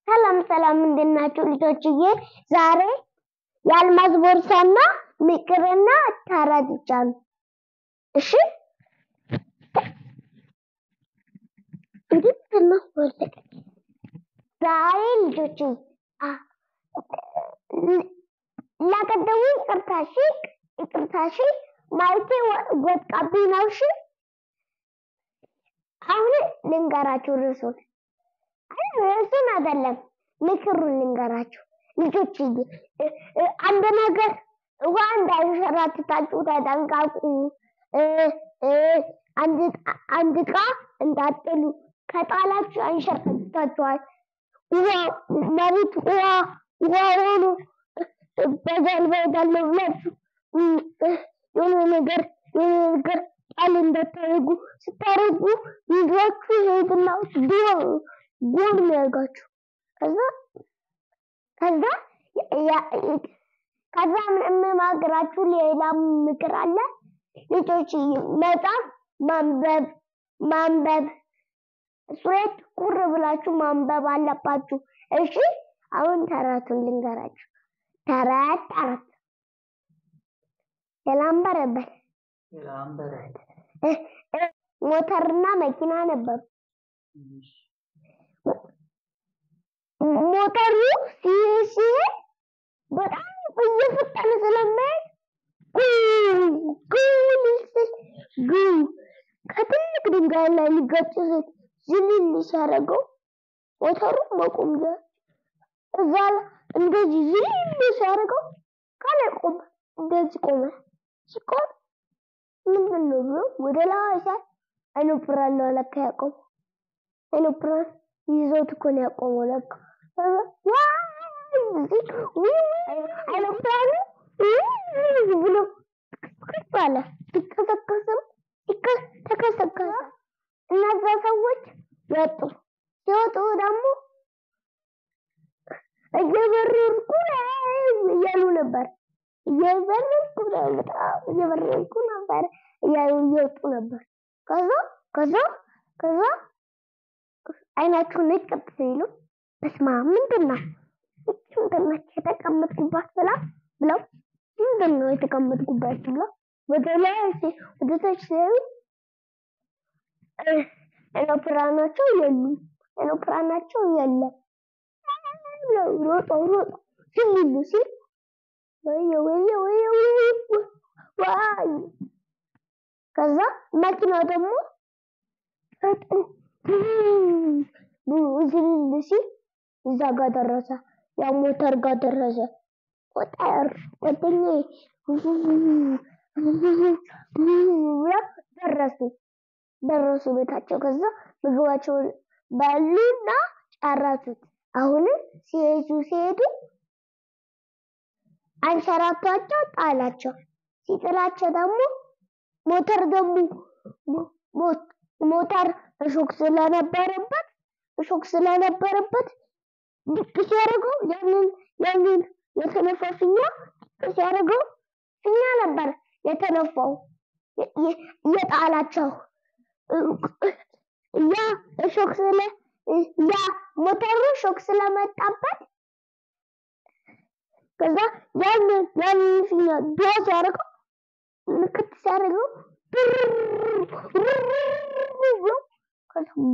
ሰላም ሰላም እንደናችሁ ልጆችዬ ዛሬ የአልማዝ ቦርሳና ምክርና ተረት ይጫኑ። እሺ እንዴትና ወለቀ ዛሬ ልጆች ለቀደሙ ይቅርታሽ ማለቴ ወጣብኝ ነው። እሺ አሁን ልንገራችሁ ርዕሱን አይደለም ምክሩን ልንገራችሁ ልጆችዬ። አንድ ነገር ውሃ እንዳይንሸራተታችሁ ተጠንቀቁ። አንድ ዕቃ እንዳትጥሉ፣ ከጣላችሁ ያንሸራትታችኋል። መሬት ውሃ ሆኖ በጀልባ እሄዳለሁ ብላችሁ የሆነ ነገር ጣል እንዳታደርጉ። ስታደርጉ ይዟችሁ ይሄድና ጎን የሚያደርጋችሁ ከዛ የምመክራችሁ ሌላ ምክር አለ ልጆች። መጽሐፍ ማንበብ ሱሬት ቁር ብላችሁ ማንበብ አለባችሁ። እሺ አሁን ተረቱን ልንገራችሁ። ተረት የላምበረበት ሞተርና መኪና ነበሩ። ሞተሩ ሲሄድ በጣም እየፈጠነ ስለሚሄድ ከትልቅ ድንጋይ ላይ ሊጋጭ ዝልል ሲያደርገው ሞተሩ መቆም ጀመረ። እዛ እንደዚህ ዝልል ሲያደርገው ከላይ ቆመ። እንደዚህ ቆመ። ሲቆም ምንድን ነው ብሎ ወደ ላይ ሲያይ አይሮፕላን ነው ለካ ያቆመው። አይሮፕላን ይዞት እኮ ነው ያቆመው ለካ። አይሮፕላኑ ብሎ ባለ ተከሰከሰ። እነዛ ሰዎች ወጡ። ሲወጡ ደግሞ እየበረርኩ እያሉ ነበር። እየበረርኩ ነበር እያሉ እየወጡ ነበር። ከዛ አይናቸውን ንቅጥ ሲሉ በስመ አብ ምንድን ነው የተቀመጥኩባት ብለው ምንድን ነው የተቀመጥኩባት ብለው ወደ ታች ሲያዩ አይሮፕላናቸው የለም። ሮጦ ሲሉ ሲል ዋይ ከዛ መኪናው ደግሞ ዝልል ሲል እዛ ጋር ደረሰ። ያ ሞተር ጋር ደረሰ። ጓደኛዬ ደረሱ ቤታቸው። ከዛ ምግባቸውን በሉና ጨረሱት። አሁንም ሲሄዱ አንሸራቷቸው ጣላቸው። ሲጥላቸው ደግሞ ሞተር እሾክ ስለነበረበት ድቅ ሲያደርገው ያንን የተነፋ ፊኛ ሲያደርገው ፊኛ ነበር የተነፋው የጣላቸው። ያ ሞተሩ ሾክ ስለመጣበት ከዛ ያንን ፊኛ ዶ ሲያደርገው ንክት ሲያደርገው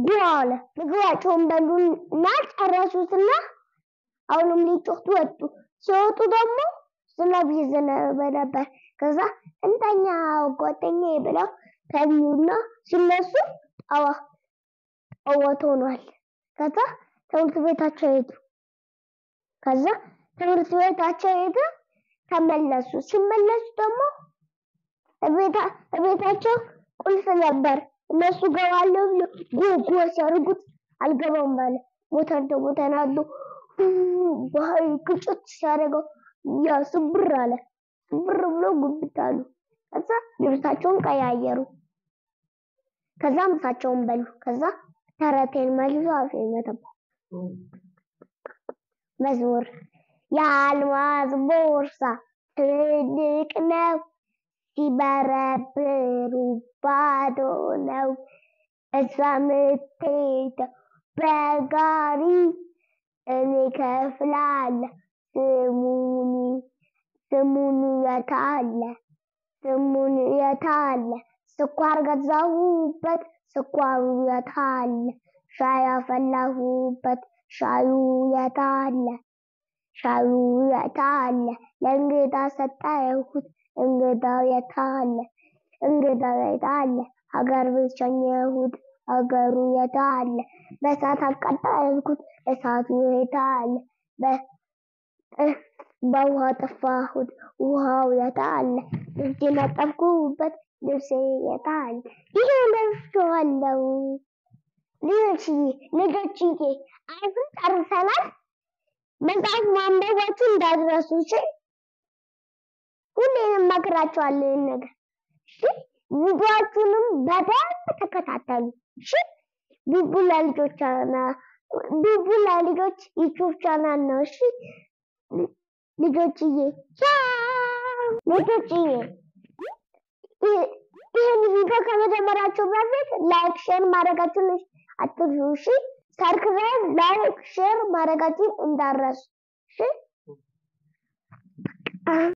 በኋላ ምግባቸውን በሉና ጨረሱትና አሁንም ሊጮቱ ወጡ። ሲወጡ ደግሞ ዝናብ እየዘነበ ነበር። ከዛ እንተኛ ጓደኛዬ ብለው ተኙና ሲነሱ ጠዋት ሆኗል። ከዛ ትምህርት ቤታቸው ሄዱ። ተመለሱ። ሲመለሱ ደግሞ ቤታቸው ቁልፍ ነበር። እነሱ ገባለሁ ጎጎ ሲያደርጉት አልገባም ባለ ሞተር ደግሞ ተናዶ ግጭት ሲያደርገው ያ ስብር አለ። ስብር ብሎ ጉብት አሉ። ከዛ ልብሳቸውን ቀያየሩ። ከዛ ምሳቸውን በሉ። ከዛ ተረቴን መልሶ አፌን መተባ መዝሙር የአልማዝ ቦርሳ ትልቅ ነው፣ ሲበረብሩ ባዶ ነው። እሷ የምትሄደው በጋሪ እኔ ከፍላለ ስሙኒ የታለ ስኳር ገዛሁበት ስኳሩ የታለ ሻይ አፈላሁበት ሻዩ የታለ ለእንግዳ ሰጠሁት እንግዳው የታለ ሀገር ቤት ሸኘሁት ሀገሩ የታለ በእሳት አቃጠልኩት እሳቱ የታለ በውሃ ጠፋሁት ውሃው የታለ ልብሴን አጠብኩበት ልብሴ የታለ ይሄ ልጆችዬ አሁን ጨርሰናል። መጽሐፍ ማንበባችሁ እንዳትረሱ እሺ። ሁሌም እመክራችኋለሁ ይሄን ነገር እሺ። ቪዲዮአችሁንም በደንብ ተከታተሉ እሺ። ቡቡላ ልጆች ዩቲዩብ ቻናል ነው እሺ። ልጆችዬ ይሄን ቪዲዮ ከመጀመራችሁ በፊት ላይክ ሼር ማድረጋችሁን አትርሱ እሺ። ሰብስክራይብ ላይክ ሼር ማድረጋችሁን እንዳትረሱ እሺ።